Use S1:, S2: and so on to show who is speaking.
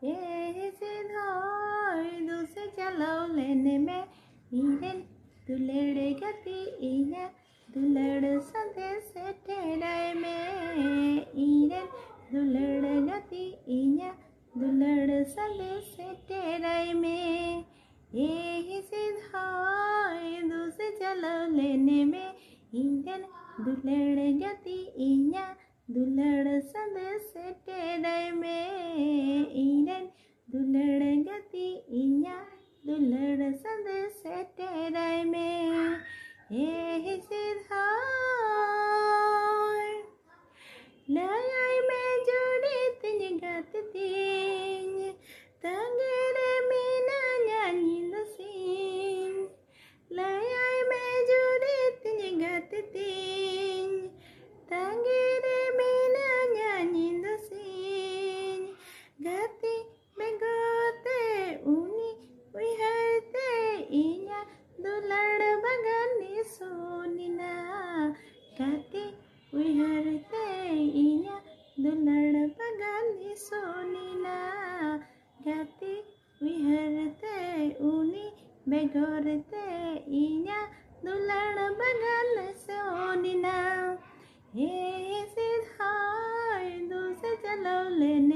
S1: ये सिधाई दूसे चलो लेने में इन्हें दुलड़ गति इन्हें दुलड़ संदेश ठेड़े में इन्हें दुलड़ गति इन्हें दुलड़ संदेश ठेड़े में ये सिधाई दूसे चलो लेने में इन्हें दुलड़ गति इन्हें दुलड़ संदेश ठेड़े में इन्हें दुलड़ गति इन्हें दुलड़ संदेश ठेड़े में ये सिधाई layai mejuri tingat ting tangere mina nyanyi lesin layai mejuri tingat ting tangere mina nyanyi lesin gati begote uni wiharte inya dulad bagani sonina gati wiharte inya dulad bagani sonina gati wiharte uni begorte inya dulad bagani sonina हे सिधाई दूसे चलो लेने